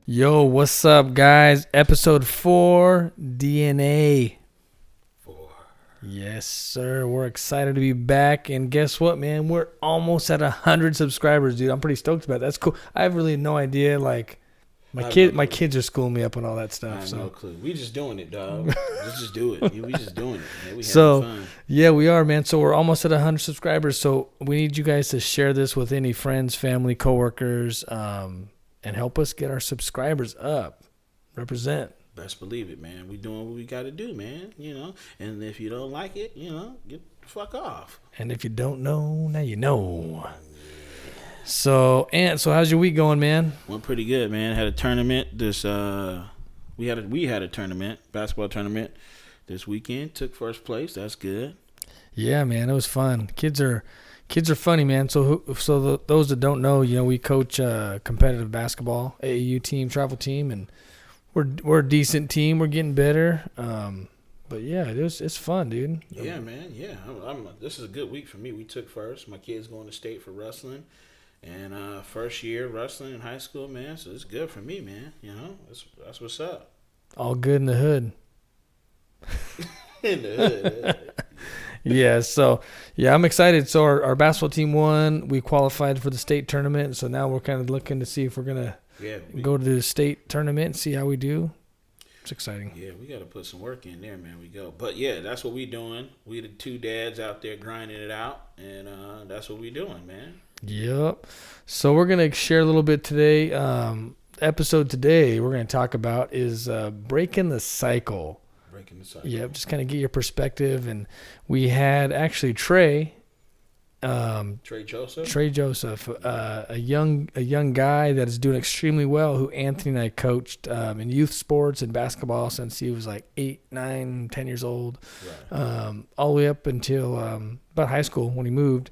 Yo, what's up, guys? Episode 4, DnA. 4. Yes, sir. We're excited to be back. And guess what, man? We're almost at 100 subscribers, dude. I'm pretty stoked about it. That's cool. I have really no idea. Like, my kids are schooling me up on all that stuff. I have so. no clue. We just doing it, dog. Let's just do it. We just doing it, man. We So, having fun. Yeah, we are, man. So we're almost at 100 subscribers. So we need you guys to share this with any friends, family, coworkers, and help us get our subscribers up. Represent. Best believe it, man. We doing what we got to do, man. You know, and if you don't like it, you know, get the fuck off. And if you don't know, now you know. So, Ant, how's your week going, man? Went pretty good, man. Had a tournament this we had a tournament, basketball tournament this weekend. Took first place. That's good. Yeah, man, it was fun. Kids are funny, man. So those that don't know, you know, we coach competitive basketball, AAU team, travel team, and we're a decent team. We're getting better. But yeah, it's fun, dude. Yeah, man. Yeah, this is a good week for me. We took first. My kid's going to state for wrestling, and first year wrestling in high school, man. So it's good for me, man. You know, that's what's up. All good in the hood. In the hood. Yeah, so I'm excited. So our basketball team won. We qualified for the state tournament. So now we're kind of looking to see if we're gonna go to the state tournament and see how we do. It's exciting. Yeah, we got to put some work in there, man. We go. But yeah, that's what we doing. We the two dads out there grinding it out, and that's what we doing, man. Yep. So we're gonna share a little bit today. Episode today we're gonna talk about is breaking the cycle. Breaking the cycle. Yep, just kind of get your perspective. And we had actually Trey Joseph, a young guy that is doing extremely well, who Anthony and I coached in youth sports and basketball since he was like 8, 9, 10 years old, right. All the way up until about high school when he moved.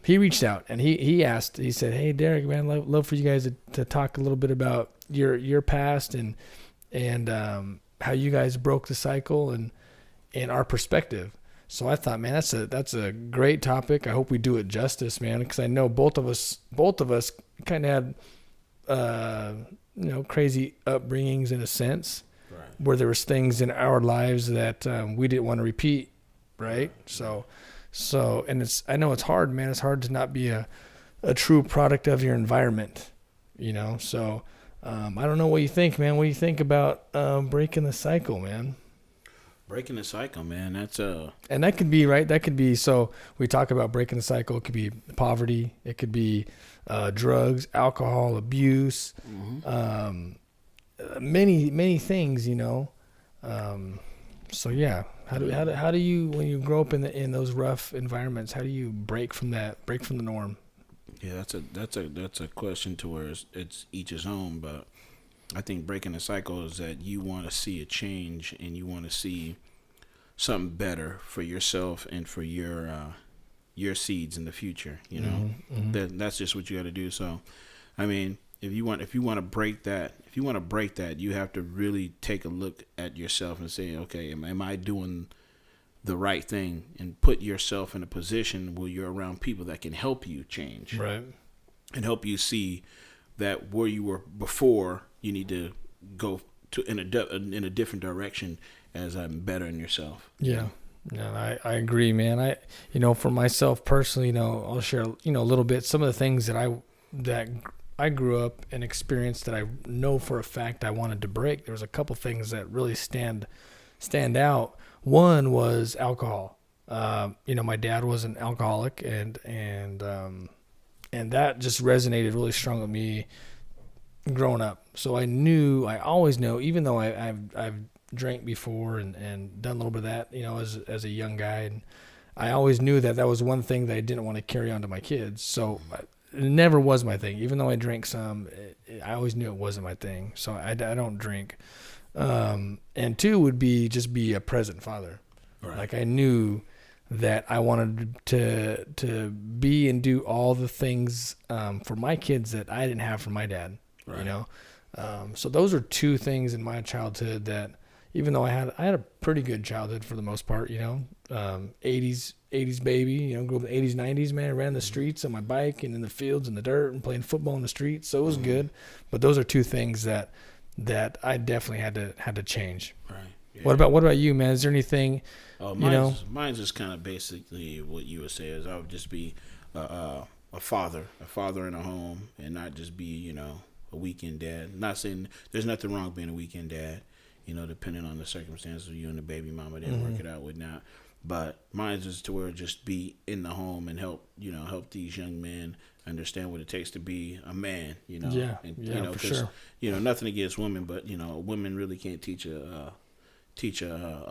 He reached out and he asked, he said, "Hey, Derek, man, love for you guys to talk a little bit about your past and how you guys broke the cycle and our perspective." So I thought, man, that's a great topic. I hope we do it justice, man, because I know both of us kind of had crazy upbringings in a sense, right, where there was things in our lives that we didn't want to repeat, right? So and I know it's hard, man. It's hard to not be a true product of your environment, you know. So I don't know what you think, man. What do you think about breaking the cycle, man? Breaking the cycle, man. That's And that could be, right? That could be, so we talk about breaking the cycle. It could be poverty. It could be drugs, alcohol, abuse, many things, you know. So yeah, how do you, when you grow up in those rough environments, how do you break from the norm? Yeah, that's a question to where it's each his own, but I think breaking the cycle is that you want to see a change and you want to see something better for yourself and for your seeds in the future. You know, that's just what you got to do. So, I mean, if you want to break that, you have to really take a look at yourself and say, okay, am I doing the right thing, and put yourself in a position where you're around people that can help you change, right, and help you see that where you were before, you need to go to in a different direction as I'm bettering yourself. Yeah. Yeah, I agree, man. For myself personally, I'll share, a little bit, some of the things that I grew up and experienced that I know for a fact I wanted to break. There was a couple things that really stand out. One was alcohol. My dad was an alcoholic, and that just resonated really strong with me growing up. So I always know, even though I've drank before and done a little bit of that, as a young guy, and I always knew that was one thing that I didn't want to carry on to my kids. So it never was my thing. Even though I drank some, I always knew it wasn't my thing. So I don't drink. And two would be just be a present father. Right. Like I knew that I wanted to be and do all the things for my kids that I didn't have from my dad. Right. So those are two things in my childhood that even though I had a pretty good childhood for the most part, 80s baby, grew up in the 80s, 90s, man. I ran the streets on my bike and in the fields and the dirt and playing football in the streets. So it was good. But those are two things that I definitely had to change. Right. Yeah. What about you, man? Is there anything, Mine's just kind of basically what you would say is I would just be a father in a home, and not just be, a weekend dad. Not saying there's nothing wrong with being a weekend dad, depending on the circumstances of you and the baby mama didn't work it out with not. But mine's just to where just be in the home and help these young men understand what it takes to be a man, Yeah, and, for sure. Nothing against women, but, women really can't teach a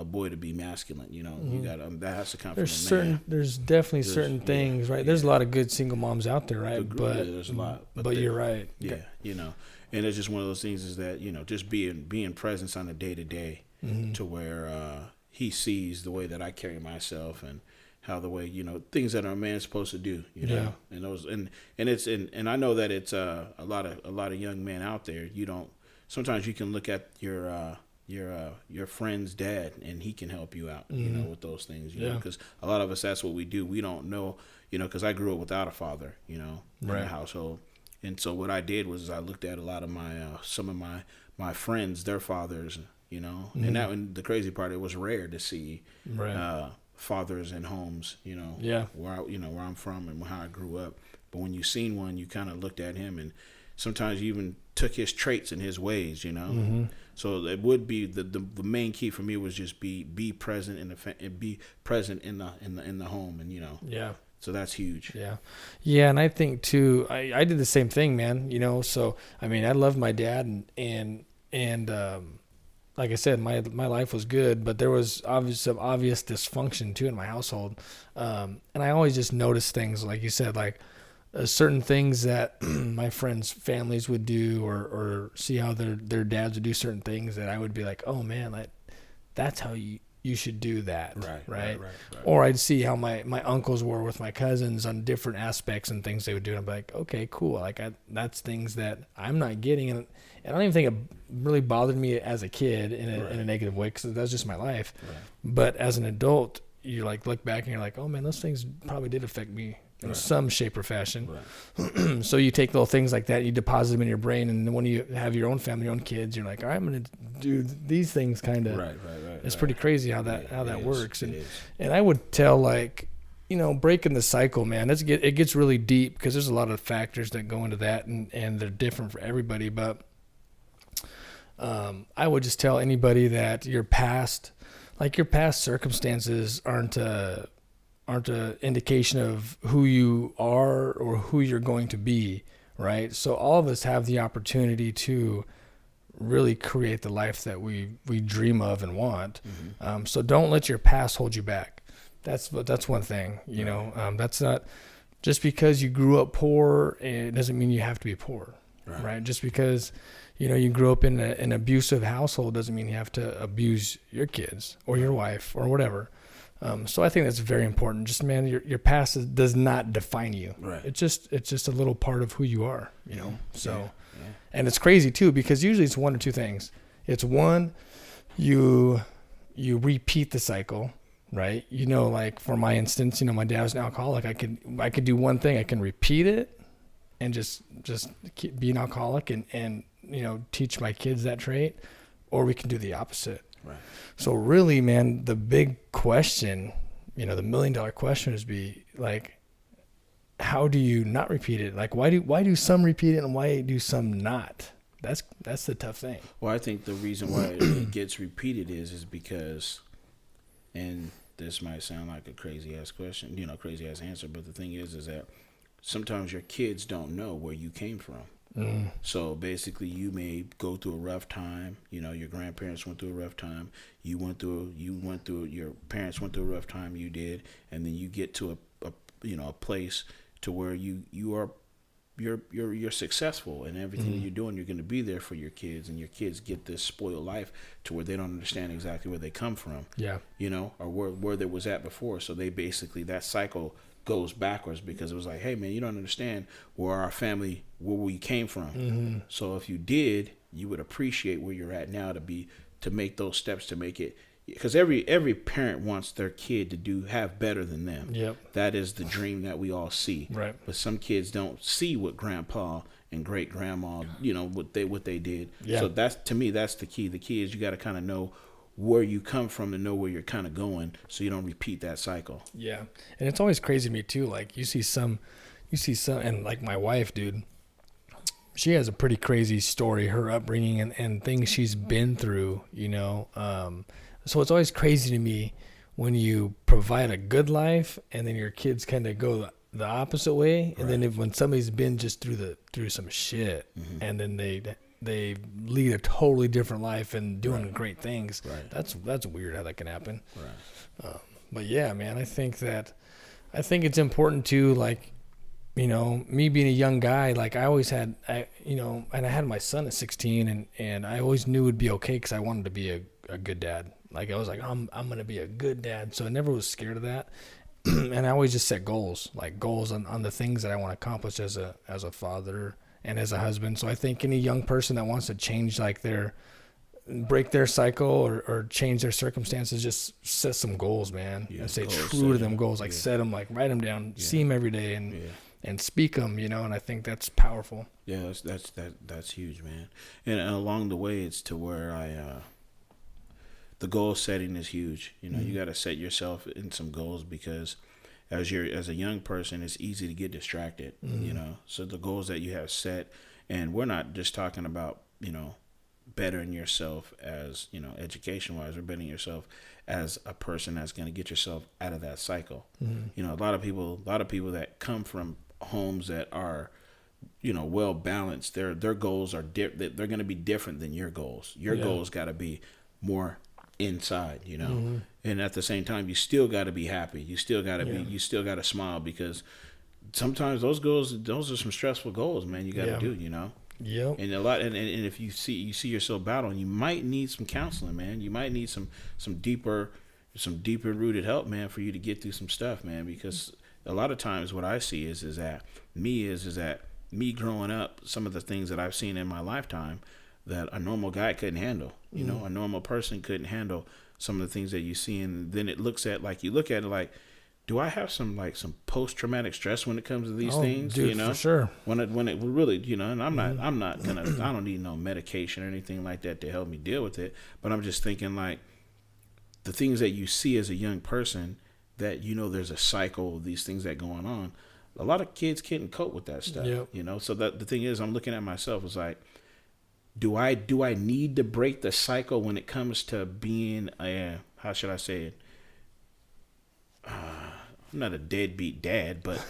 boy to be masculine. You got that has to come from a man. There's definitely certain things, right? There's a lot of good single moms out there, right? There's a lot, but you're right. Yeah, and it's just one of those things is that just being presence on a day to day, to where he sees the way that I carry myself and how the way things that a man's supposed to do, Yeah. and those and I know that it's a lot of young men out there. Sometimes you can look at your friend's dad and he can help you out, with those things, because a lot of us, that's what we do. We don't know, because I grew up without a father, in Right. the household. And so what I did was I looked at a lot of some of my friends, their fathers, and the crazy part, it was rare to see Right. fathers in homes, Yeah. where I'm from and how I grew up. But when you seen one, you kind of looked at him, and sometimes you even took his traits and his ways, So it would be the main key for me was just be present be present in the home, and Yeah. So that's huge. Yeah, and I think too, I did the same thing, man. So I mean, I loved my dad, and like I said, my life was good, but there was some obvious dysfunction too in my household, and I always just noticed things, like you said, like certain things that my friends' families would do, or see how their dads would do certain things, that I would be like, oh man, that's how you should do that, right? Or I'd see how my uncles were with my cousins on different aspects and things they would do, and I'd be like, okay, cool, like that's things that I'm not getting, and I don't even think it really bothered me as a kid in a negative way, because that's just my life. But as an adult, you like look back and you're like, oh man, those things probably did affect me in some shape or fashion. So you take little things like that, you deposit them in your brain, and then when you have your own family, your own kids, you're like, all right, I'm going to do these things, kind of. It's pretty crazy how that works. And I would tell, like, breaking the cycle, man, it gets really deep, because there's a lot of factors that go into that, and they're different for everybody. But I would just tell anybody that your past circumstances aren't an indication of who you are or who you're going to be, right? So all of us have the opportunity to really create the life that we dream of and want. So don't let your past hold you back. That's one thing, that's not, just because you grew up poor, it doesn't mean you have to be poor, right? Just because you grew up in an abusive household doesn't mean you have to abuse your kids or your wife or whatever. So I think that's very important. Just, man, your past does not define you. It's just a little part of who you are, So, and it's crazy too, because usually it's one or two things. It's one, you repeat the cycle, right? Like for my instance, my dad was an alcoholic. I could do one thing. I can repeat it and just be an alcoholic and teach my kids that trait, or we can do the opposite. So really, man, the big question, the $1 million question is like, how do you not repeat it? Like, why do some repeat it and why do some not? That's the tough thing. Well, I think the reason why it gets repeated is because, and this might sound like a crazy ass question, crazy ass answer, but the thing is that sometimes your kids don't know where you came from. So basically, you may go through a rough time. Your grandparents went through a rough time. Your parents went through a rough time. You did, and then you get to a place to where you're successful, and everything that you're doing, you're going to be there for your kids, and your kids get this spoiled life to where they don't understand exactly where they come from. Or where they was at before. So they basically, that cycle goes backwards, because it was like, hey man, you don't understand where we came from. So if you did, you would appreciate where you're at now to be to make those steps to make it. Because every parent wants their kid to have better than them. Yep. That is the dream that we all see. Right. But some kids don't see what grandpa and great grandma, what they did. Yeah. So that's, to me, that's the key. The key is you got to kind of know where you come from to know where you're kind of going, so you don't repeat that cycle. Yeah. And it's always crazy to me too. Like you see some, and like my wife, dude, she has a pretty crazy story, her upbringing and things she's been through, so it's always crazy to me when you provide a good life and then your kids kind of go the opposite way. And then when somebody's been just through some shit, and then they lead a totally different life and doing great things. Right. That's weird how that can happen. Right. But yeah, man, I think it's important to, like, me being a young guy, like I always had, and I had my son at 16 and I always knew it'd be okay because I wanted to be a good dad. Like I was like, I'm going to be a good dad. So I never was scared of that. And I always just set goals on the things that I want to accomplish as a father and as a husband. So I think any young person that wants to change break their cycle or change their circumstances, just set some goals, man. Yeah, and stay goals, true to them goals. Like set them, like write them down, see them every day and speak them, and I think that's powerful. Yeah, that's huge, man. And along the way, it's to where the goal setting is huge. You got to set yourself in some goals because as a young person, it's easy to get distracted. So the goals that you have set, and we're not just talking about bettering yourself as education wise, or bettering yourself as a person that's going to get yourself out of that cycle. A lot of people that come from homes that are well balanced, their goals are they're going to be different than your goals. Your goals got to be more inside, and at the same time you still got to be happy. You still got to you still got to smile, because sometimes those are some stressful goals, man. You got to do, Yep. And and if you see yourself battling, you might need some counseling, man. You might need some deeper rooted help, man, for you to get through some stuff, man, because a lot of times what I see is that me growing up, some of the things that I've seen in my lifetime that a normal guy couldn't handle. A normal person couldn't handle some of the things that you see, and then you look at it like, do I have some post traumatic stress when it comes to these things? Dude, for sure. When it really, and I'm not gonna I don't need no medication or anything like that to help me deal with it. But I'm just thinking, like, the things that you see as a young person, that there's a cycle of these things that going on. A lot of kids can't cope with that stuff. Yep. So that the thing is, I'm looking at myself as like, do I need to break the cycle when it comes to being how should I say it? I'm not a deadbeat dad, but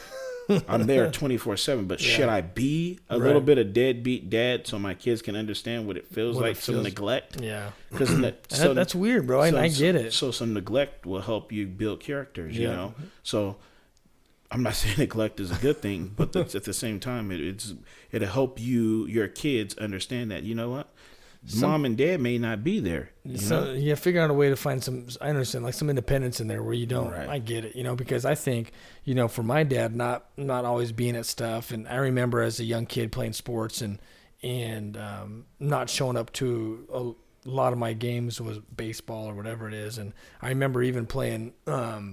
I'm there 24/7. But should I be a little bit of deadbeat dad so my kids can understand what it feels like, some neglect? Yeah, because that's weird, bro. I get it. So some neglect will help you build characters, So I'm not saying neglect is a good thing, but at the same time, it'll help your kids understand that, what? Mom and dad may not be there. You figure out a way to find I understand, like some independence in there where you don't. Right. I get it, because I think, for my dad not always being at stuff, and I remember as a young kid playing sports and not showing up to a lot of my games was baseball or whatever it is, and I remember even playing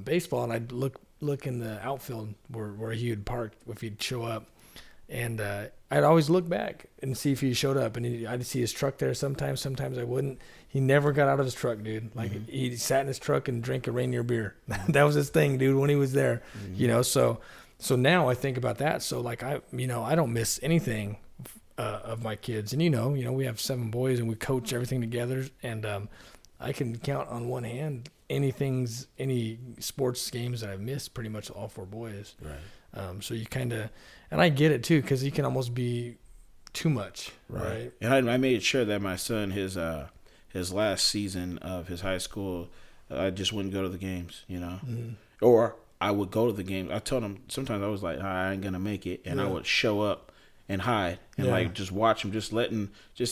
baseball, and I'd look in the outfield where he would park if he'd show up. And I'd always look back and see if he showed up, and I'd see his truck there sometimes I wouldn't. He never got out of his truck, dude. Like he sat in his truck and drank a Rainier beer. That was his thing, dude, when he was there. So now I think about that. So like I don't miss anything of my kids. And we have 7 boys and we coach everything together, and I can count on one hand any sports games that I've missed, pretty much all 4 boys. Right. So you kind of, and I get it too, because you can almost be too much, right? And I made sure that my son, his last season of his high school, I just wouldn't go to the games, or I would go to the games. I told him sometimes I was like, I ain't gonna make it, and I would show up and hide and just watch him, just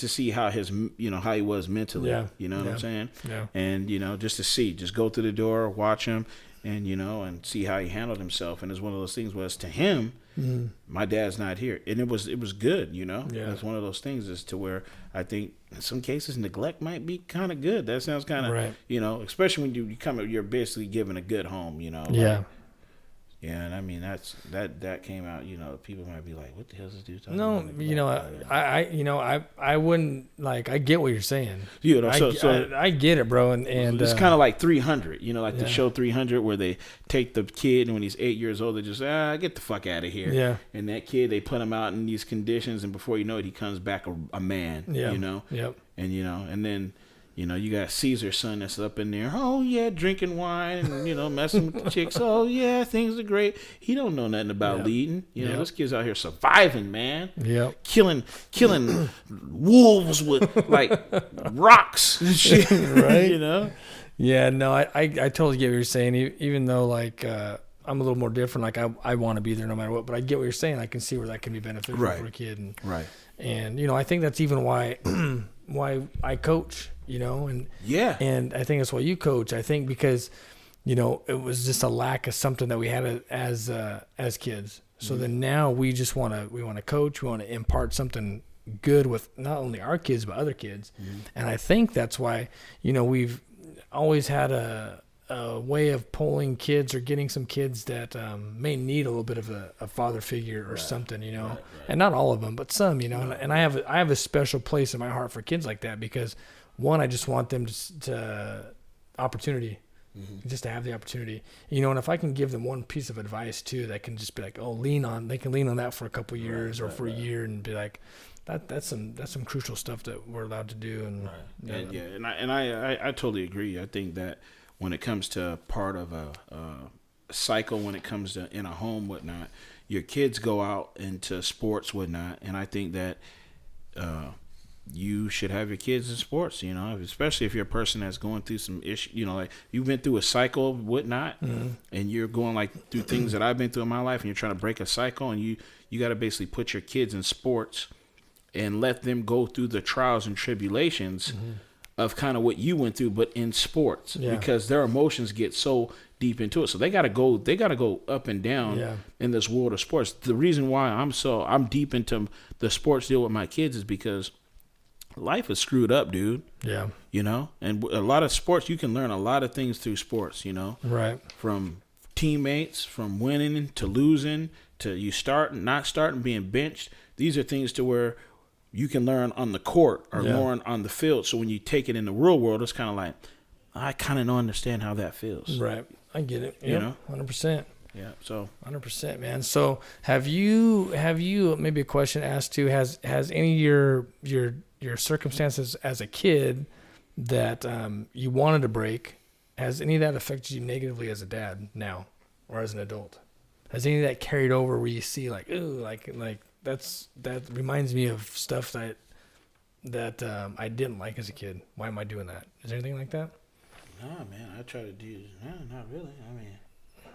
to see how how he was mentally, what I'm saying? Yeah. And just go through the door, watch him, and and see how he handled himself. And it's one of those things where to him, My dad's not here, and it was good, you know. Yeah. It's one of those things as to where I think in some cases neglect might be kind of good. That sounds kind of Right. you know, especially when you you're basically given a good home, you know. Yeah. Like, yeah, and I mean that came out. You know, people might be like, "What the hell is this dude talking No, about?" you know, I wouldn't like. I get what you're saying. You know, so I get it, bro, and it's kind of like 300. You know, like the Yeah. show 300, where they take the kid and when he's 8 years old, they just get the fuck out of here. Yeah. And that kid, they put him out in these conditions, and before you know it, he comes back a man. Yeah. You know. Yep. And you know, and then. You know, you got Caesar's son that's up in there. Oh yeah, drinking wine and you know messing with the chicks. Oh yeah, things are great. He don't know nothing about leading. You know, this kid's out here surviving, man. Yep. Killing wolves with like rocks and shit. Right. You know. Yeah. No, I totally get what you're saying. Even though like I'm a little more different. Like I want to be there no matter what. But I get what you're saying. I can see where that can be beneficial for a kid. And right. And you know, I think that's even why I coach. You know, and I think that's why you coach. I think because, you know, it was just a lack of something that we had as kids. So then now we just want to coach. We want to impart something good with not only our kids but other kids. And I think that's why, you know, we've always had a way of pulling kids or getting some kids that may need a little bit of a father figure or something, you know. Right. And not all of them, but some, you know. And I have a special place in my heart for kids like that because. One, I just want them to opportunity, just to have the opportunity, you know. And if I can give them one piece of advice too, that can just be like, they can lean on that for a couple of years or for a year, and be like, that's some crucial stuff that we're allowed to do. And I totally agree. I think that when it comes to part of a cycle, when it comes to in a home, whatnot, your kids go out into sports, whatnot, and I think that. You should have your kids in sports, you know, especially if you're a person that's going through some issue, you know, like you've been through a cycle, whatnot, and you're going like through things that I've been through in my life, and you're trying to break a cycle, and you got to basically put your kids in sports and let them go through the trials and tribulations of kind of what you went through, but in sports, because their emotions get so deep into it. So they got to go up and down in this world of sports. The reason why I'm deep into the sports deal with my kids is because life is screwed up, dude. Yeah. You know, and a lot of sports, you can learn a lot of things through sports, you know. Right. From teammates, from winning to losing, to you starting, not starting, being benched. These are things to where you can learn on the court or learn on the field. So when you take it in the real world, it's kind of like, I kind of don't understand how that feels. Right. I get it. You know? 100%. Yeah. So 100%, man. So have you maybe a question asked too, has any of your circumstances as a kid that you wanted to break, has any of that affected you negatively as a dad now or as an adult? Has any of that carried over where you see like, ooh, like that reminds me of stuff that I didn't like as a kid. Why am I doing that? Is there anything like that? Nah, man. I try to do. No, not really. I mean,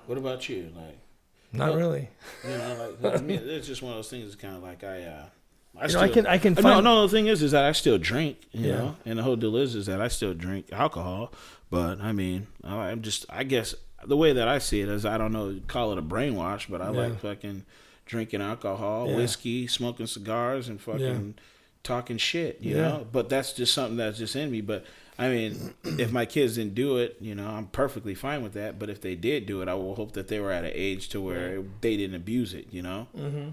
what about you? Like, not really. You know, like I mean, it's just one of those things. It's kind of like I can find. No. The thing is that I still drink. You know, and the whole deal is that I still drink alcohol. But I mean, I guess the way that I see it is, I don't know, call it a brainwash, but I like fucking drinking alcohol, whiskey, smoking cigars, and fucking talking shit. You know, but that's just something that's just in me. But I mean, if my kids didn't do it, you know, I'm perfectly fine with that. But if they did do it, I will hope that they were at an age to where they didn't abuse it, you know? Mm-hmm.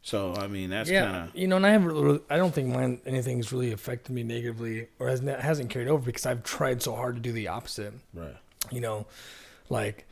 So, I mean, that's kind of... You know, and I don't think anything's really affected me negatively or hasn't carried over because I've tried so hard to do the opposite. Right. You know, like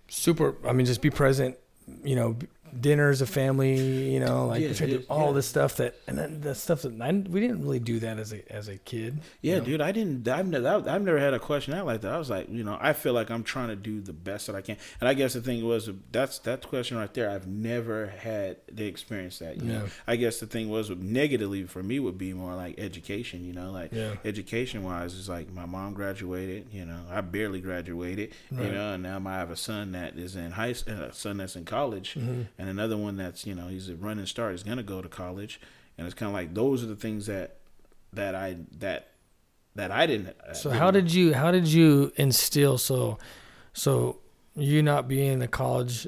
just be present, you know, dinners, a family, you know, like all this stuff and then the stuff that we didn't really do that as a kid. Yeah, you know? dude, I've never had a question out like that. I was like, you know, I feel like I'm trying to do the best that I can. And I guess the thing was, that question right there, I've never had to experience that. You know, I guess the thing was negatively for me would be more like education, you know, like education wise is like my mom graduated, you know, I barely graduated, you know, and now I have a son that is in a son that's in college. Mm-hmm. And another one that's, you know, he's a running start. He's gonna go to college, and it's kind of like those are the things that I didn't. So how did you instill? So you not being a college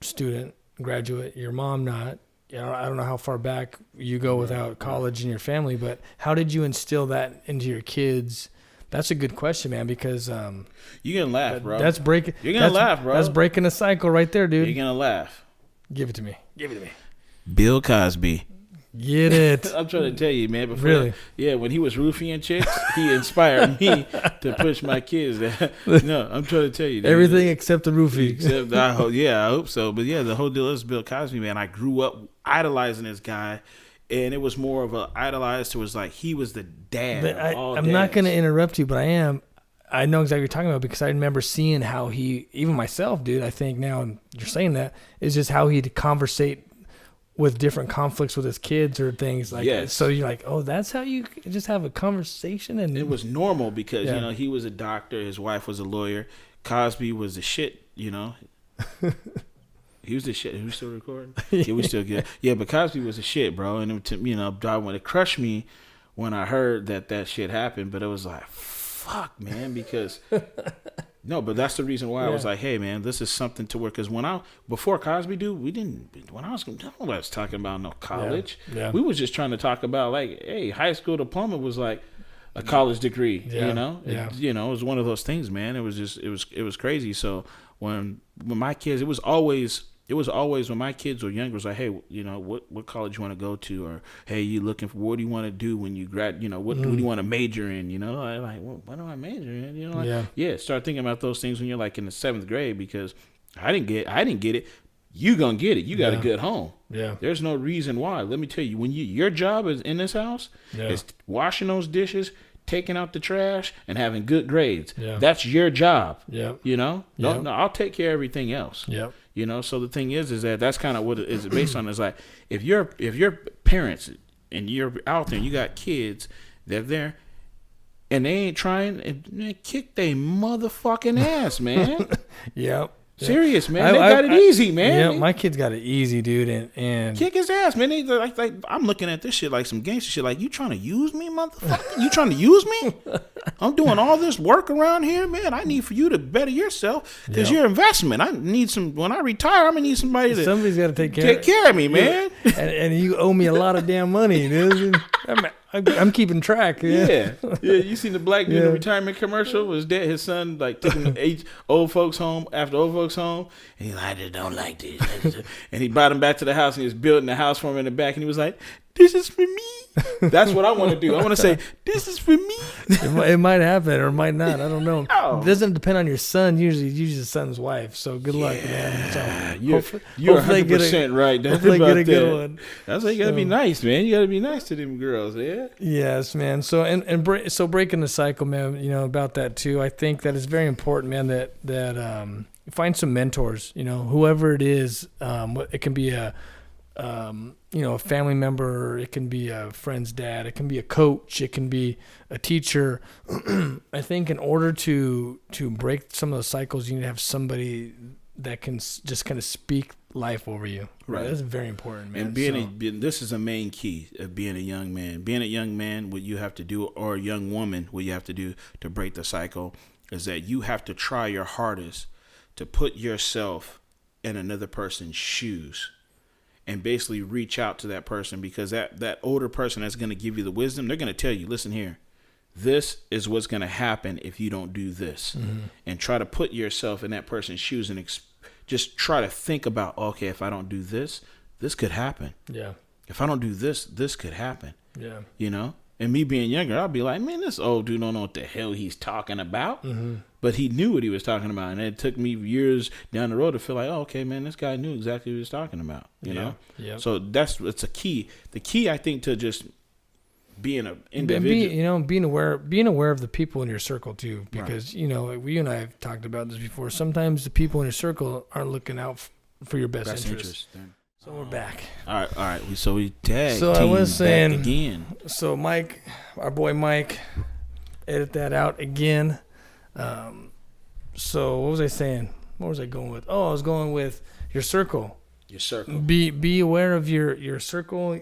student, graduate, your mom not. I don't know how far back you go without college in your family, but how did you instill that into your kids? That's a good question, man, because you're gonna laugh, bro. That's breaking. You're gonna laugh, bro. That's breaking a cycle right there, dude. You're gonna laugh. Give it to me. Bill Cosby. Get it. I'm trying to tell you, man. Before, really? Yeah, when he was roofing chicks, he inspired me to push my kids. No, I'm trying to tell you. Dude. Everything except the roofie. Except, I hope so. But yeah, the whole deal is Bill Cosby, man. I grew up idolizing this guy, and it was more of a idolized. It was like he was the dad. But I'm not going to interrupt you, but I am. I know exactly what you're talking about because I remember seeing how he, even myself, dude, I think now you're saying that, is just how he'd conversate with different conflicts with his kids or things like that. So you're like, oh, that's how you just have a conversation? And it was normal because, you know, he was a doctor. His wife was a lawyer. Cosby was the shit, you know. He was the shit. Are we still recording? Yeah, we still good. Yeah, but Cosby was the shit, bro. And, you know, it crushed me when I heard that shit happened. But it was like, fuck, man, because... No, but that's the reason why I was like, hey, man, this is something to work. Because before Cosby, dude, nobody was talking about no college. Yeah. We was just trying to talk about, like, hey, high school diploma was like a college degree, you know? Yeah. It was one of those things, man. It was just, it was crazy. So when my kids, it was always when my kids were younger, it was like, hey, you know, what college you want to go to? Or, hey, you looking for, what do you want to do when you grad, you know, what do you want to major in? You know, I'm like, well, what do I major in? You know, like, start thinking about those things when you're like in the 7th grade because I didn't get it. You gonna get it. You got a good home. Yeah. There's no reason why. Let me tell you, when your job is in this house is washing those dishes, taking out the trash, and having good grades. Yeah. That's your job. Yeah. You know? No, I'll take care of everything else. Yeah. You know, so the thing is that that's kind of what it is based on. Is like if your parents and you're out there and you got kids, they're there and they ain't trying, man, kick they motherfucking ass, man. Yep. Serious, man. They got it easy, man. Yeah, my kids got it easy, dude, and kick his ass, man. They like I'm looking at this shit like some gangster shit. Like, you trying to use me, motherfucker? You trying to use me? I'm doing all this work around here, man. I need for you to better yourself because you're investment. I need when I retire, I'm gonna need somebody's got to take care of me, man. And you owe me a lot of damn money, dude. I'm keeping track. Yeah. You seen the black dude in the retirement commercial? Was dead. His son like took him to old folks home after old folks home, and he's like, I just don't like this. And he brought him back to the house, and he was building the house for him in the back, and he was like, this is for me. That's what I want to do. I want to say, this is for me. It might happen or it might not. I don't know. It doesn't depend on your son. Usually the son's wife. So good luck, man. So you're 100% right. Hopefully get a good one. That's why you got to be nice, man. You got to be nice to them girls, yeah? Yes, man. So so breaking the cycle, man, you know, about that too. I think that it's very important, man, that find some mentors, you know, whoever it is. It can be a family member, it can be a friend's dad, it can be a coach, it can be a teacher. I think in order to break some of those cycles, you need to have somebody that can just kind of speak life over you. Right. That's very important, man. And this is a main key of being a young man. Being a young man, what you have to do, or a young woman, what you have to do to break the cycle is that you have to try your hardest to put yourself in another person's shoes. And basically reach out to that person, because that older person that's going to give you the wisdom, they're going to tell you, listen here, this is what's going to happen if you don't do this. Mm-hmm. And try to put yourself in that person's shoes and just try to think about, okay, if I don't do this, this could happen. Yeah. If I don't do this, this could happen. Yeah. You know? And me being younger, I'll be like, man, this old dude don't know what the hell he's talking about. Mm-hmm. But he knew what he was talking about. And it took me years down the road to feel like, oh, okay, man, this guy knew exactly what he was talking about. You know? Yeah. So it's a key. The key, I think, to just being an individual. Being aware of the people in your circle, too. Because, you know, you and I have talked about this before. Sometimes the people in your circle aren't looking out for your best interest. So we're back. All right. So we tag. So I was saying again. So Mike, our boy Mike, edit that out again. So what was I saying? What was I going with? Oh, I was going with your circle. Your circle. Be aware of your circle.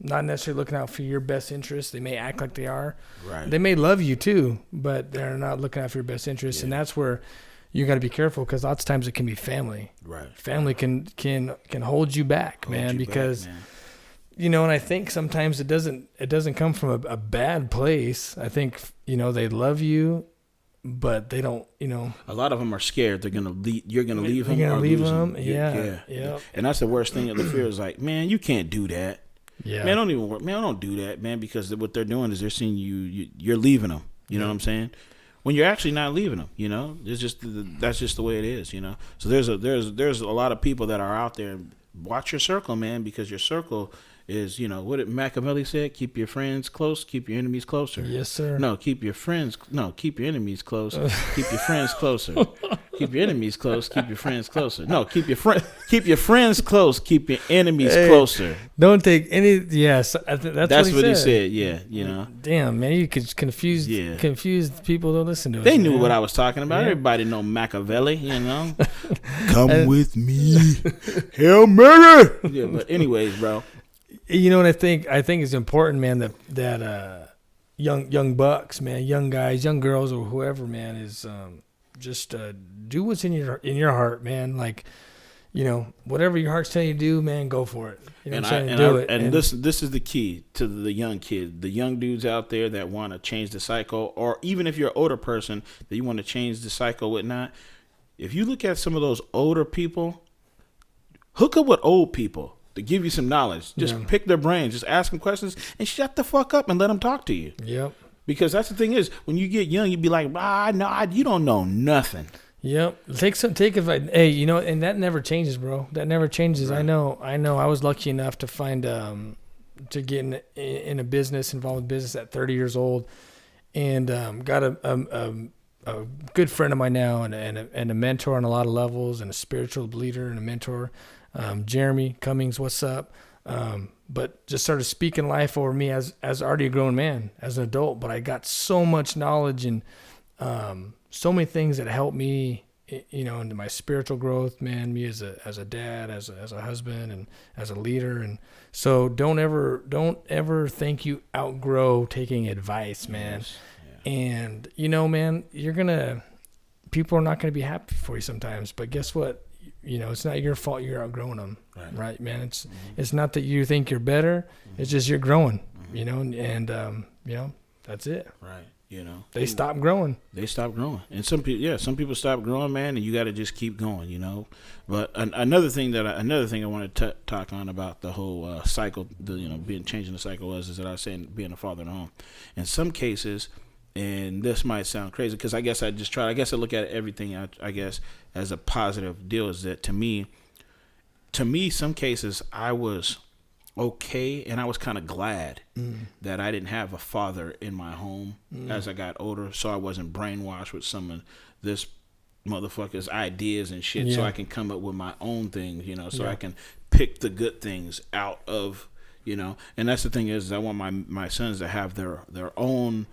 Not necessarily looking out for your best interest. They may act like they are. Right. They may love you too, but they're not looking out for your best interest, and that's where you got to be careful because lots of times it can be family. Right. Family can hold you back, man, because you know, and I think sometimes it doesn't come from a bad place. I think, you know, they love you, but they don't, you know. A lot of them are scared. They're gonna leave. You're gonna leave them. You're gonna leave them. Yeah. And that's the worst thing. The fear is like, man, you can't do that. Yeah. Man, don't even work. Man, don't do that, man, because what they're doing is they're seeing you're leaving them. You know what I'm saying? When you're actually not leaving them, you know, it's just that's just the way it is, you know. So there's a lot of people that are out there. Watch your circle, man, because your circle is, you know, what did Machiavelli said? Keep your friends close, keep your enemies closer. Yes, sir. Keep your enemies close, keep your friends closer. Keep your enemies close, keep your friends closer. No, keep your friends close, keep your enemies closer. Don't take any. Yes, that's what he said. Yeah, you know. Damn, man, you could confuse people that listen to it. They knew what I was talking about. Yeah. Everybody know Machiavelli, you know. Come with me, Hail Mary. Yeah, but anyways, bro. You know what I think is important, man, that young bucks, man, young guys, young girls, or whoever, man, is just do what's in your heart, man. Like, you know, whatever your heart's telling you to do, man, go for it. You know what I'm saying? Do it. And this is the key to the young kids, the young dudes out there that want to change the cycle, or even if you're an older person that you want to change the cycle, whatnot. If you look at some of those older people, hook up with old people to give you some knowledge. Just pick their brains. Just ask them questions and shut the fuck up and let them talk to you. Yep. Because that's the thing is, when you get young, you be like, you don't know nothing. Yep. Take advice. Hey, you know, and that never changes, bro. That never changes. Right. I know. I was lucky enough to find to get in a business, involved in business at 30 years old, and got a good friend of mine now, and a mentor on a lot of levels, and a spiritual leader and a mentor. Jeremy Cummings, what's up? But just started speaking life over me as already a grown man, as an adult. But I got so much knowledge and so many things that helped me, you know, into my spiritual growth, man. Me as a dad, as a husband, and as a leader. And so don't ever think you outgrow taking advice, man. Yes. Yeah. And you know, man, people are not gonna be happy for you sometimes. But guess what? You know, it's not your fault you're outgrowing them, right, man? It's not that you think you're better. It's just you're growing, you know, and you know, that's it. Right. You know, they stop growing. And some people stop growing, man, and you got to just keep going, you know. But another thing I want to talk on about the whole cycle, changing the cycle is that I was saying being a father at home. In some cases, and this might sound crazy because I guess I look at everything I guess as a positive deal. Is that to me, some cases I was okay, and I was kind of glad that I didn't have a father in my home as I got older, so I wasn't brainwashed with some of this motherfucker's ideas and shit. So I can come up with my own things, you know. So I can pick the good things out of, you know. And that's the thing is I want my sons to have their own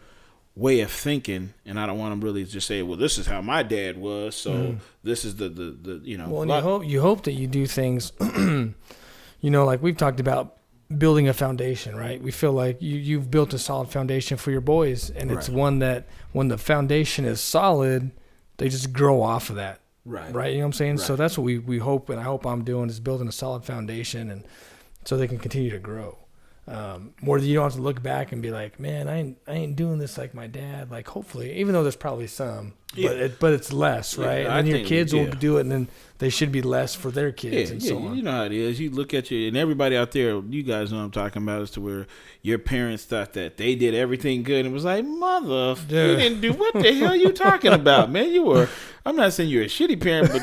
way of thinking, and I don't want them really just say, well, this is how my dad was, so this is the you know. Well, and you hope that you do things, you know, like we've talked about building a foundation, right? We feel like you've built a solid foundation for your boys, and it's one that when the foundation is solid, they just grow off of that, right? You know what I'm saying? Right. So that's what we hope, and I hope I'm doing, is building a solid foundation, and so they can continue to grow. More than you don't have to look back and be like, man, I ain't doing this like my dad. Like, hopefully, even though there's probably some, but it's less, right? And then your kids will do it, and then they should be less for their kids, and so on. You know how it is. You look at and everybody out there, you guys know what I'm talking about, as to where your parents thought that they did everything good, and it was like, mother, you didn't do, what the hell are you talking about, man? I'm not saying you're a shitty parent, but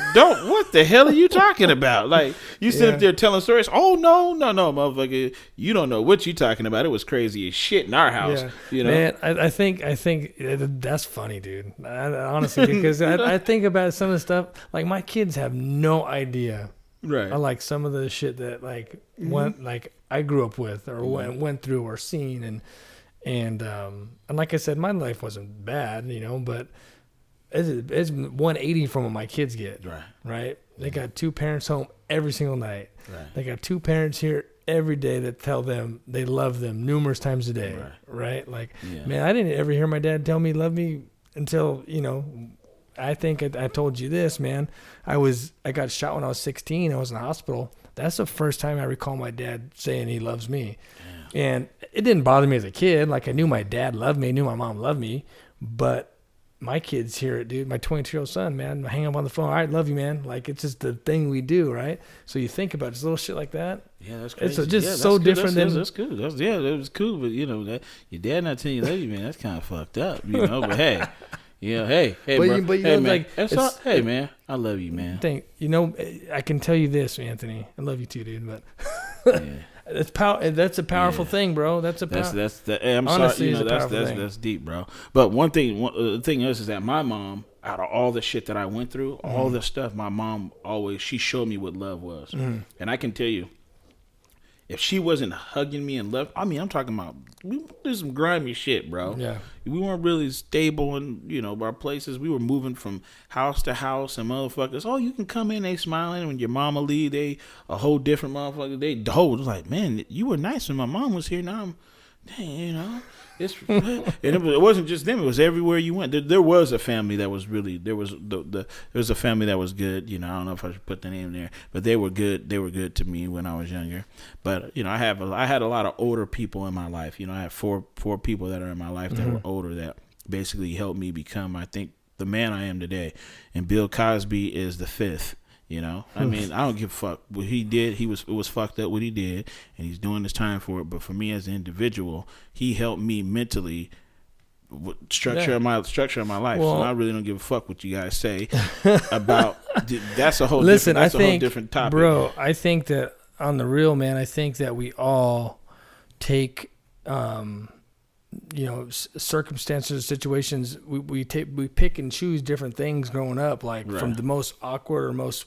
what the hell are you talking about? Like, you sit up there telling stories. Oh, no, motherfucker. You don't know what you talking about. It was crazy as shit in our house. Yeah. You know? Man, I think that's funny, dude. Honestly, because I think about some of the stuff. Like, my kids have no idea. Right. I like some of the shit that, like, went, like, I grew up with or went through or seen. And like I said, my life wasn't bad, you know, but it's 180 from what my kids get. Right. They got two parents home every single night. Right. They got two parents here every day that tell them they love them numerous times a day. Right. Like, man, I didn't ever hear my dad tell me he loved me until, you know, I think I told you this, man. I got shot when I was 16. I was in the hospital. That's the first time I recall my dad saying he loves me. Yeah. And it didn't bother me as a kid. Like, I knew my dad loved me. I knew my mom loved me. But my kids hear it, dude. My 22-year-old son, man, I hang up on the phone. All right, love you, man. Like, it's just the thing we do, right? So you think about just little shit like that. Yeah, that's crazy. It's just so different than... That's cool. That was cool. But, you know, that your dad not telling you love you, man, that's kind of fucked up, you know? But, hey... Yeah, hey, but bro. You hey, know, man. like, Hey, man, I love you, man. I can tell you this, Anthony. I love you too, dude. But yeah. That's a powerful thing, bro. I'm honestly, sorry, that's deep, bro. But the thing is that my mom, out of all the shit that I went through, all the stuff, my mom she showed me what love was, and I can tell you, if she wasn't hugging me and love, I mean, I'm talking about, we did some grimy shit, bro. Yeah. We weren't really stable in, you know, our places. We were moving from house to house, and motherfuckers, oh, you can come in, they smiling. When your mama leave, they a whole different motherfucker. They hold. It's like, man, you were nice when my mom was here. Now I'm, dang, you know. And it wasn't just them. It was everywhere you went. There was a family that was really, there was a family that was good. You know, I don't know if I should put the name there, but they were good. They were good to me when I was younger. But you know, I had a lot of older people in my life. You know, I had four people that are in my life that were older that basically helped me become, I think, the man I am today. And Bill Cosby is the fifth. You know, I mean, I don't give a fuck what he did. It was fucked up what he did, and he's doing his time for it. But for me as an individual, he helped me mentally structure my life. Well, so I really don't give a fuck what you guys say about. That's a whole. Listen, that's a whole different topic, bro. I think that on the real, man, I think that we all take. You know, circumstances, situations, we pick and choose different things growing up, like from the most awkward or most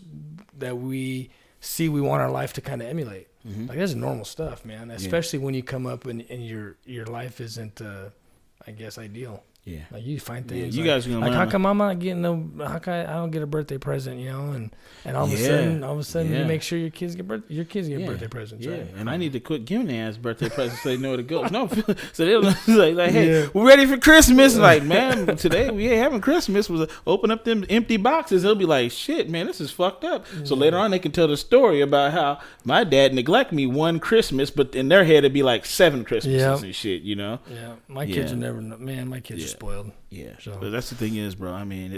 that we see we want our life to kind of emulate. Like, that's normal stuff, man, especially when you come up and your life isn't, I guess, ideal. Yeah. Like, you find things. Yeah, you guys gonna like, learn. how come I'm not getting how come I don't get a birthday present, you know? And all of a sudden you make sure your kids get birthday presents, right? And I need to quit giving their ass birthday presents so they know where to go. No, so they're like, hey, we're ready for Christmas. Like, man, today we ain't having Christmas. Was open up them empty boxes. They'll be like, shit, man, this is fucked up. So later on they can tell the story about how my dad neglected me one Christmas, but in their head it'd be like 7 Christmases and shit, you know? Yeah, my kids are never, man, my kids are spoiled. Yeah, so. But that's the thing is, bro. I mean,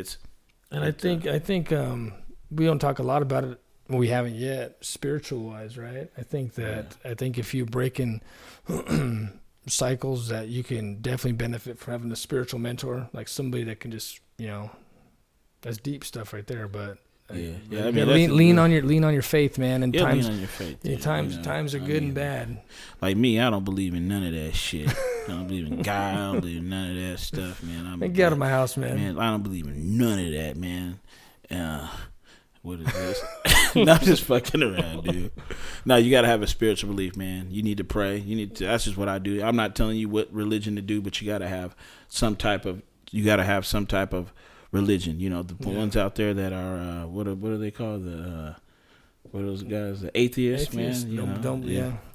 I think we don't talk a lot about it. Well, we haven't yet, spiritual wise, right? I think if you break in cycles, that you can definitely benefit from having a spiritual mentor, like somebody that can just, you know, that's deep stuff right there. But I mean, lean on your faith, man. And lean on your faith. Times are good and bad. Like me, I don't believe in none of that shit. I don't believe in God. I don't believe in none of that stuff, man. Get out of my house, man. Man, I don't believe in none of that, man. What is this? No, I'm just fucking around, dude. No, you gotta have a spiritual belief, man. You need to pray. That's just what I do. I'm not telling you what religion to do, but you gotta have some type of religion. You know, the ones out there that are what are they called? What are those guys? The atheists, man. You know?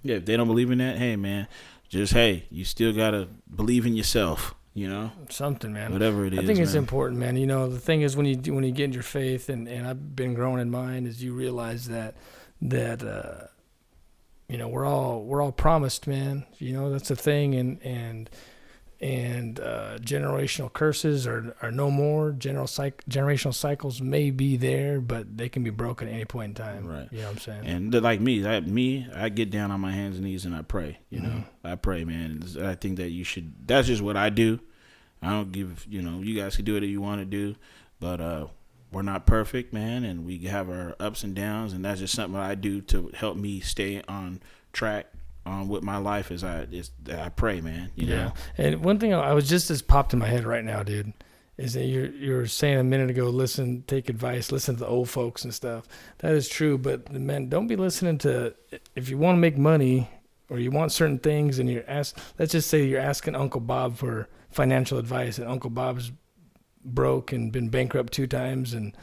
If they don't believe in that, hey, man, you still gotta believe in yourself. You know, something, man. Whatever it is, I think it's important, man. You know, the thing is when you get in your faith, and I've been growing in mine, is you realize that you know, we're all promised, man. You know, that's the thing, and generational curses are no more. Generational cycles may be there, but they can be broken at any point in time. Right. You know what I'm saying? And like me, I get down on my hands and knees and I pray. You know, I pray, man. I think that you should. That's just what I do. I don't give. You know, you guys can do what you want to do, but we're not perfect, man, and we have our ups and downs, and that's just something I do to help me stay on track. With my life is I pray, man. You know? And one thing I was just popped in my head right now, dude, is that you're saying a minute ago, take advice, listen to the old folks and stuff. That is true, but man, don't be listening to, if you want to make money or you want certain things and let's just say you're asking Uncle Bob for financial advice, and Uncle Bob's broke and been bankrupt 2 times, and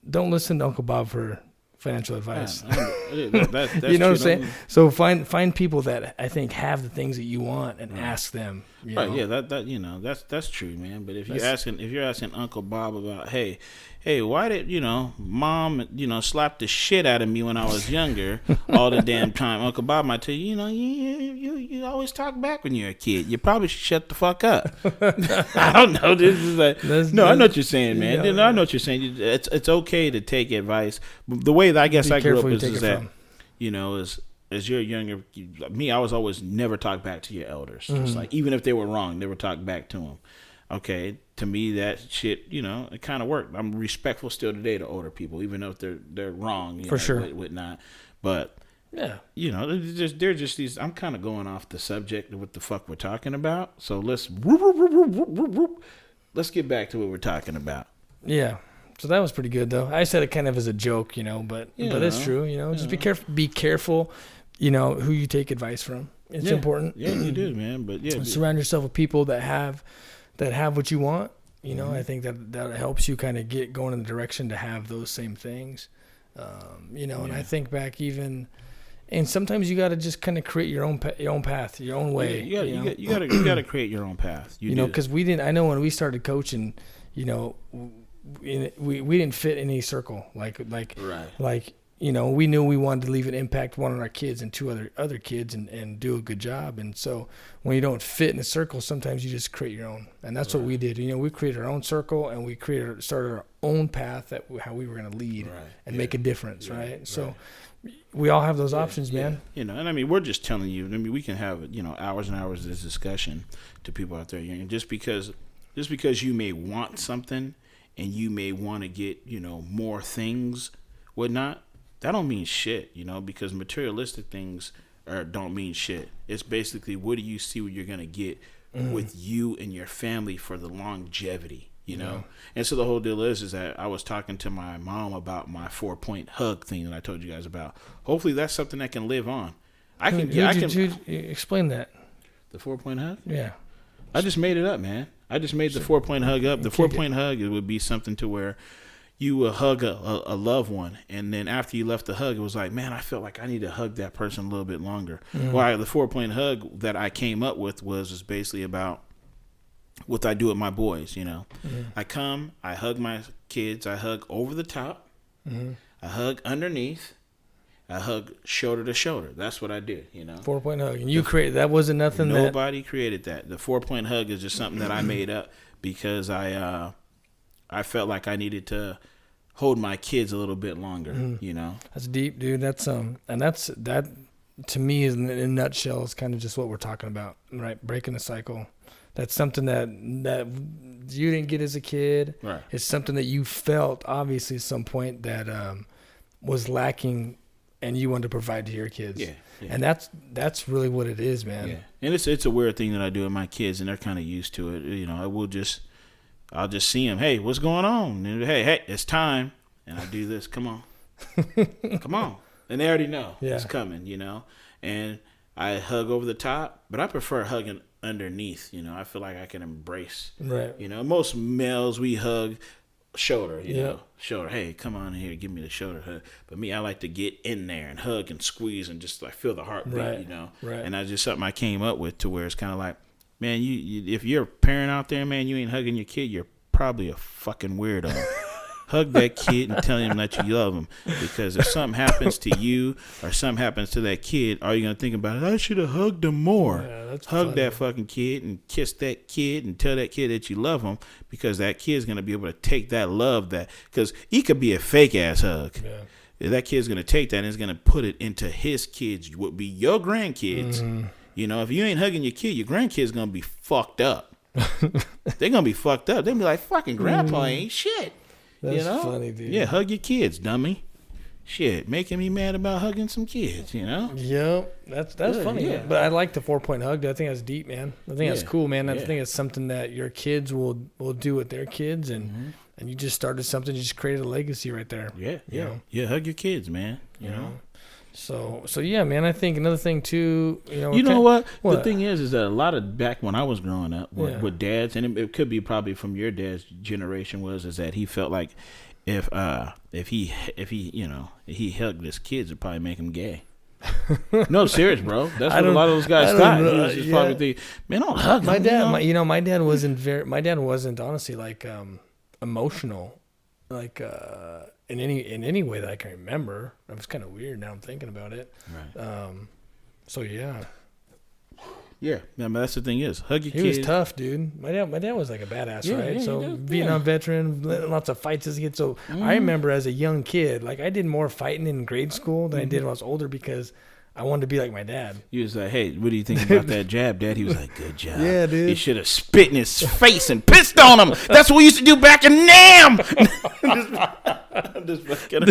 don't listen to Uncle Bob for financial advice. That's you know what I'm saying? So find people that I think have the things that you want and ask them. You Right, know? yeah, that's true, man. But if you're asking Uncle Bob about, hey, why did Mom slap the shit out of me when I was younger all the damn time? Uncle Bob might tell you, you always talk back when you're a kid. You probably should shut the fuck up. I don't know. This is like I know what you're saying, man. I know what you're saying. It's okay to take advice. The way that I guess I grew up is that as you're younger, I was always never talk back to your elders. Mm-hmm. It's like, even if they were wrong, never talk back to them. Okay, to me that shit, it kind of worked. I'm respectful still today to older people, even though they're wrong. For sure, with not. But yeah, they're just these. I'm kind of going off the subject of what the fuck we're talking about. So let's get back to what we're talking about. Yeah. So that was pretty good, though. I said it kind of as a joke, but it's true. Just be careful. Be careful. Who you take advice from. It's important. Yeah, you do, man. But surround yourself with people that have what you want. I think that helps you kind of get going in the direction to have those same things. And I think back even, and sometimes you got to just kind of create your own path, your own way. You got to create your own path. Because we didn't. I know when we started coaching, we didn't fit in any circle. We knew we wanted to leave an impact, one on our kids and two other kids, and do a good job. And so when you don't fit in a circle, sometimes you just create your own. And that's what we did. We created our own circle, and we started our own path how we were going to lead and make a difference. Right. So we all have those options, man. And I mean, we're just telling you. I mean, we can have hours and hours of this discussion to people out there. Just because you may want something and you may want to get more things, whatnot. That don't mean shit, because materialistic things don't mean shit. It's basically, what do you see what you're going to get with you and your family for the longevity, And so the whole deal is that I was talking to my mom about my 4-point hug thing that I told you guys about. Hopefully that's something that can live on. I can explain that. The 4-point hug? Yeah. I just made it up, man. I just made the 4-point hug up. The 4-point hug, it would be something to where you would hug a loved one, and then after you left the hug, it was like, man, I felt like I need to hug that person a little bit longer. Mm-hmm. Well, the 4-point hug that I came up with was basically about what I do with my boys, Mm-hmm. I hug my kids, I hug over the top, mm-hmm. I hug underneath, I hug shoulder to shoulder. That's what I did, 4-point hug. And you created that? Wasn't nothing Nobody created that. The 4-point hug is just something that I made up because I felt like I needed to hold my kids a little bit longer, That's deep, dude. That's and that to me is in a nutshell is kind of just what we're talking about, right? Breaking the cycle. That's something that you didn't get as a kid. Right. It's something that you felt obviously at some point that was lacking, and you wanted to provide to your kids. Yeah. And that's really what it is, man. Yeah. And it's a weird thing that I do with my kids, and they're kind of used to it. I'll just see them. Hey, what's going on? And, hey, it's time. And I do this. Come on. Come on. And they already know it's coming, And I hug over the top, but I prefer hugging underneath. I feel like I can embrace. Right. Most males, we hug shoulder, shoulder. Hey, come on in here. Give me the shoulder hug. But me, I like to get in there and hug and squeeze and just like feel the heartbeat, Right. And that's just something I came up with to where it's kind of like, man, you if you're a parent out there, man, you ain't hugging your kid, you're probably a fucking weirdo. Hug that kid and tell him that you love him. Because if something happens to you or something happens to that kid, are you going to think about it? I should have hugged him more. Yeah, that's hug funny. that fucking kid and kiss that kid and tell that kid that you love him, because that kid's going to be able to take that love because he could be a fake ass hug. Yeah. That kid's going to take that and is going to put it into his kids, would be your grandkids. Mm-hmm. If you ain't hugging your kid, your grandkid's going to be fucked up. They're going to be fucked up. They'll be like, fucking grandpa ain't shit. That's funny, dude. Yeah, hug your kids, dummy. Shit, making me mad about hugging some kids, Yep, that's funny. Yeah. But I like the 4-point hug. I think that's deep, man. I think that's cool, man. I think it's something that your kids will do with their kids, and you just started something. You just created a legacy right there. Yeah. Hug your kids, man. You know. So yeah, man. I think another thing too. You know what? The thing is that a lot of back when I was growing up with dads, and it could be probably from your dad's generation, is that he felt like if he hugged his kids, it'd probably make him gay. No, serious, bro. That's what a lot of those guys thought. He was just probably thinking, man, don't hug my him, dad. My dad wasn't honestly like emotional, like in any way that I can remember. It was kind of weird now I'm thinking about it. Right. So yeah. Yeah, but that's the thing is, hug your kid. He was tough, dude. My dad was like a badass, right? Yeah, so Vietnam veteran, lots of fights as a kid. So I remember as a young kid, like I did more fighting in grade school than I did when I was older because I wanted to be like my dad. He was like, hey, what do you think about that jab, Dad? He was like, good job. Yeah, dude. You should have spit in his face and pissed on him. That's what we used to do back in NAM. just fucking,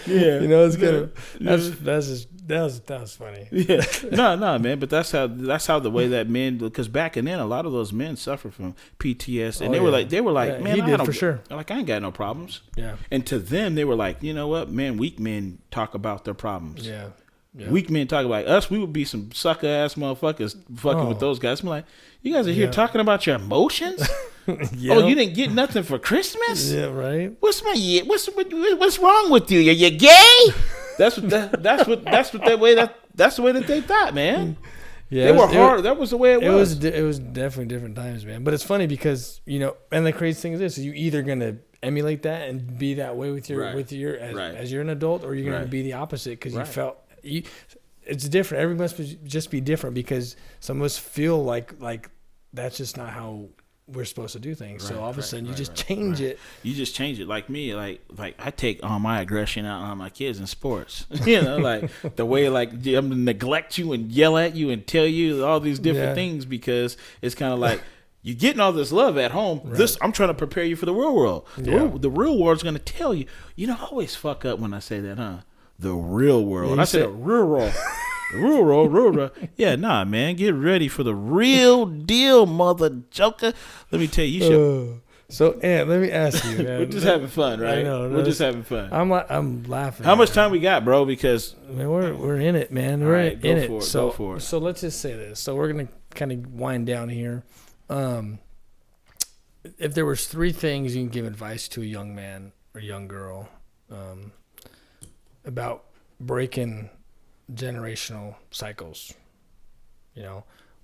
yeah. You know, it's kind of, that was funny. Yeah. No, man. But that's how the way that men, because back then a lot of those men suffer from PTSD, and they were like, man, he did for sure. Like I ain't got no problems. Yeah. And to them, they were like, you know what, man, weak men talk about their problems. Yeah. Yeah. Weak men talk about us. We would be some sucker ass motherfuckers fucking with those guys. I'm like, you guys are here talking about your emotions. Yep. Oh, you didn't get nothing for Christmas? Yeah, right. What's wrong with you? You gay? That's the way that they thought, man. Yeah, they were hard. That was the way it was. It was definitely different times, man. But it's funny because and the crazy thing is this: you either gonna emulate that and be that way with your as you're an adult, or you're gonna be the opposite because you felt. It's different. Everybody must just be different because some of us feel like that's just not how we're supposed to do things. So all of a sudden you just change it. You just change it. Like me, like I take all my aggression out on my kids in sports. Like the way like I'm gonna neglect you and yell at you and tell you all these different things because it's kind of like you're getting all this love at home. Right. I'm trying to prepare you for the real world. The real world's gonna tell you. You know, I always fuck up when I say that, huh? The real world. I said real world. Real world. Yeah, nah, man. Get ready for the real deal, mother joker. Let me tell you, you should. So, Ant, let me ask you, man. We're just having fun, right? I know. We're just having fun. I'm laughing. How much time we got, bro? Because man, we're in it, man. We're right, in it. Go for it. So let's just say this. So we're gonna kind of wind down here. If there was 3 things you can give advice to a young man or young girl, about breaking generational cycles,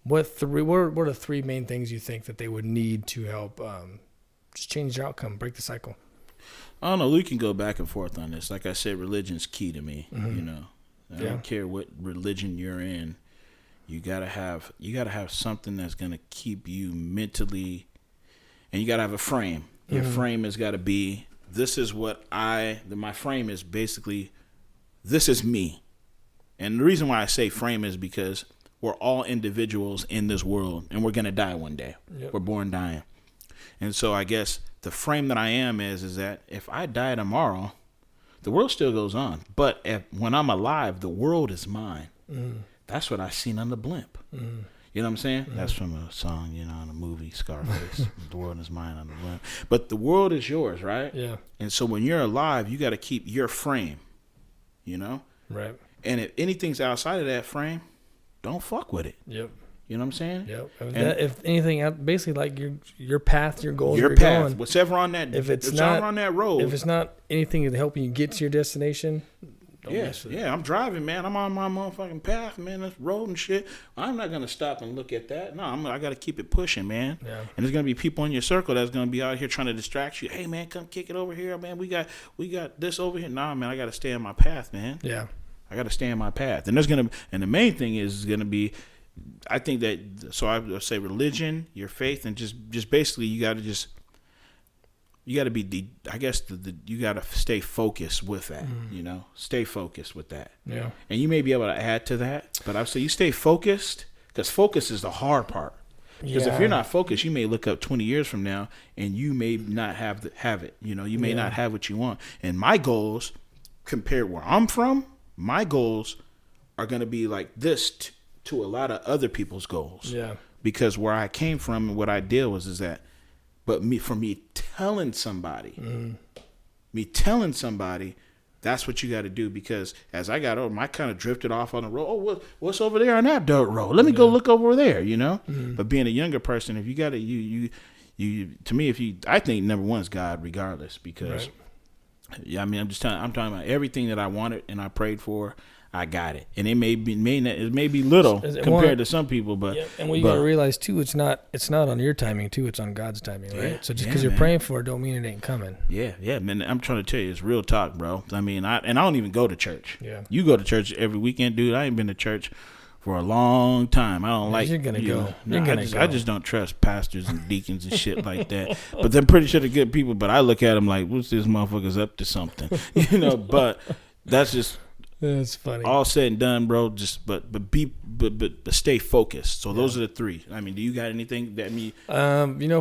what are the 3 main things you think that they would need to help just change their outcome, break the cycle? I don't know. We can go back and forth on this. Like I said, religion's key to me. I don't care what religion you're in. You gotta have something that's gonna keep you mentally, and you gotta have a frame. Your frame has got to be. This is what my frame is basically. This is me. And the reason why I say frame is because we're all individuals in this world and we're going to die one day. Yep. We're born dying. And so I guess the frame that I am is that if I die tomorrow, the world still goes on. But when I'm alive, the world is mine. That's what I seen on the blimp. You know what I'm saying? That's from a song, in a movie, Scarface. The world is mine on the blimp. But the world is yours, right? Yeah. And so when you're alive, you got to keep your frame. Right. And if anything's outside of that frame, don't fuck with it. Yep. You know what I'm saying? Yep. If anything, basically like your path, your goals, your path, going, whatever on that. If it's not on that road, if it's not anything to help you get to your destination. Yeah. I'm driving, man. I'm on my motherfucking path, man. That's road and shit. I'm not gonna stop and look at that. No, I got to keep it pushing, man. Yeah. And there's gonna be people in your circle that's gonna be out here trying to distract you. Hey, man, come kick it over here, man. We got this over here. Nah, man, I got to stay on my path, man. Yeah. I got to stay on my path, and the main thing is gonna be, I think that. So I would say religion, your faith, and just basically you got to be you got to stay focused with that. Stay focused with that. Yeah. And you may be able to add to that, but I would say you stay focused because focus is the hard part. Because if you're not focused, you may look up 20 years from now and you may not have it. You may not have what you want. And my goals, compared where I'm from, my goals are going to be like this to a lot of other people's goals. Yeah. Because where I came from and what I did was that, but me telling somebody, that's what you got to do. Because as I got older, I kind of drifted off on the road. Oh, what's over there on that dirt road? Let me go look over there. But being a younger person, if you got to, you to me, I think number one is God, regardless. Because I'm talking about everything that I wanted and I prayed for. I got it. And it may be little compared to some people, but and what you got to realize too, it's not on your timing too, it's on God's timing, right? So just because you're praying for it don't mean it ain't coming. Yeah, man. I'm trying to tell you, it's real talk, bro. I mean, I don't even go to church. Yeah. You go to church every weekend, dude. I ain't been to church for a long time. I don't like. You're gonna go. I just don't trust pastors and deacons and shit like that. But they're pretty sure they're good people. But I look at them like, what's this motherfucker's up to something, But that's just. That's funny. All said and done, bro. Just but stay focused. So those are the three. I mean, do you got anything that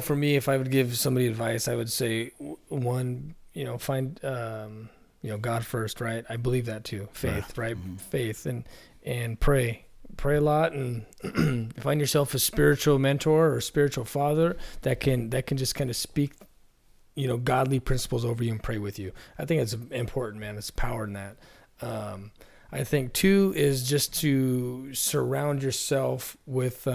for me, if I would give somebody advice, I would say one, find God first, right? I believe that too. Faith, right? Mm-hmm. Faith and pray a lot, and find yourself a spiritual mentor or spiritual father that can just kind of speak, godly principles over you and pray with you. I think it's important, man. It's power in that. I think 2 is just to surround yourself with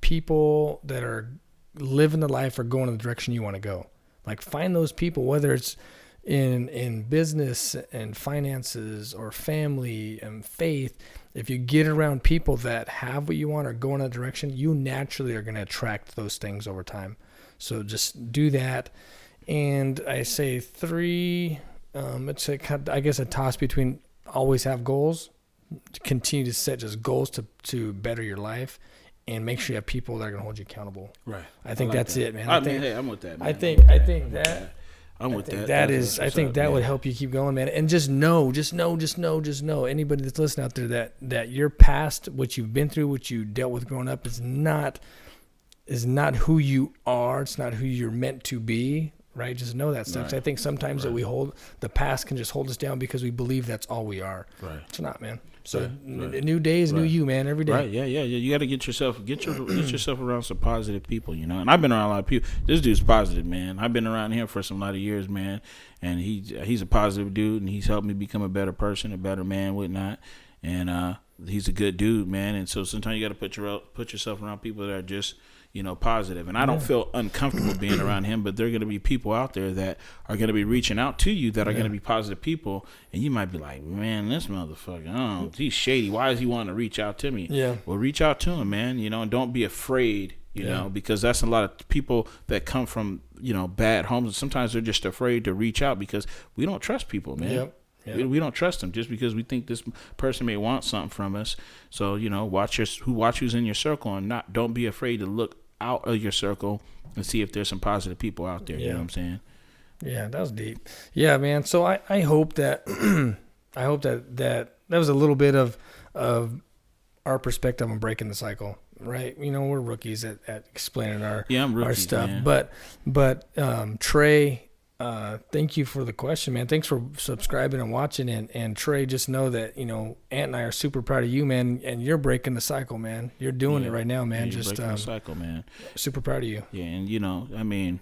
people that are living the life or going in the direction you want to go. Like, find those people, whether it's in business and finances or family and faith. If you get around people that have what you want or go in that direction, you naturally are going to attract those things over time. So just do that. And I say 3, it's I guess a toss between always have goals, continue to set just goals to better your life, and make sure you have people that are going to hold you accountable. Right. I think that's it, man. I'm with that, man. I think that. I'm with that. I think that would help you keep going, man. And just know. Anybody that's listening out there that your past, what you've been through, what you dealt with growing up, is not who you are. It's not who you're meant to be. Right, just know that stuff. Right. I think sometimes that we hold the past can just hold us down because we believe that's all we are. Right, it's not, man. So new days, new you, man. Every day. Right, yeah. You got to get yourself around some positive people, And I've been around a lot of people. This dude's positive, man. I've been around him for some lot of years, man. And he's a positive dude, and he's helped me become a better person, a better man, whatnot. And he's a good dude, man. And so sometimes you got to put yourself around people that are just positive. And I don't feel uncomfortable being around him, but there are going to be people out there that are going to be reaching out to you that are going to be positive people. And you might be like, man, this motherfucker, he's shady. Why is he wanting to reach out to me? Yeah. Well, reach out to him, man, and don't be afraid, because that's a lot of people that come from, bad homes. And sometimes they're just afraid to reach out because we don't trust people, man. Yep. Yeah. We don't trust them just because we think this person may want something from us. So, watch who's in your circle, and don't be afraid to look out of your circle and see if there's some positive people out there. You know what I'm saying? Yeah, that was deep. Yeah, man. So I hope that that was a little bit of our perspective on breaking the cycle. Right? We're rookies at explaining our stuff. Man. But Trey, thank you for the question, man. Thanks for subscribing and watching. And Trey, just know that, Ant and I are super proud of you, man. And you're breaking the cycle, man. You're doing it right now, man. You're breaking the cycle, man. Super proud of you. Yeah, and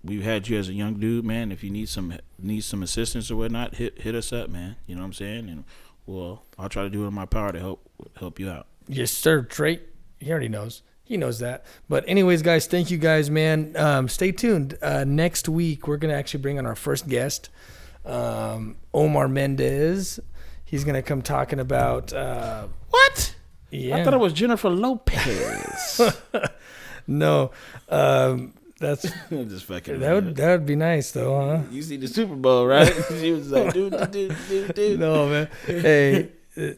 we've had you as a young dude, man. If you need some assistance or whatnot, hit us up, man. You know what I'm saying? And I'll try to do it in my power to help you out. Yes, sir, Trey. He already knows. He knows that. But anyways, guys, thank you guys, man. Stay tuned. Next week, we're going to actually bring on our first guest, Omar Mendez. He's going to come talking about... What? Yeah. I thought it was Jennifer Lopez. No. That's just fucking. That would be nice, though, huh? You see the Super Bowl, right? She was like, dude. No, man. Hey...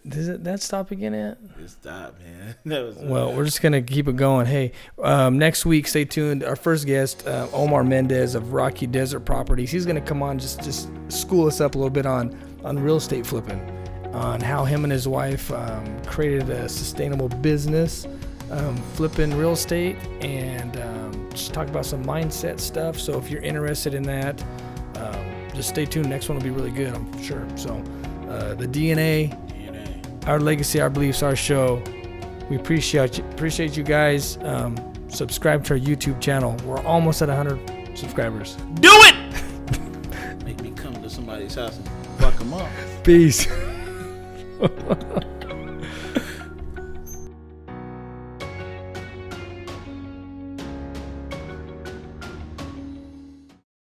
Does that stop again yet? It stopped, man. Well, we're just going to keep it going. Hey, next week, stay tuned. Our first guest, Omar Mendez of Rocky Desert Properties. He's going to come on just school us up a little bit on real estate flipping, on how him and his wife created a sustainable business flipping real estate, and just talk about some mindset stuff. So if you're interested in that, just stay tuned. Next one will be really good, I'm sure. So the DNA. Our legacy, our beliefs, our show. We appreciate you guys. Subscribe to our YouTube channel. We're almost at 100 subscribers. Do it! Make me come to somebody's house and fuck them up. Peace.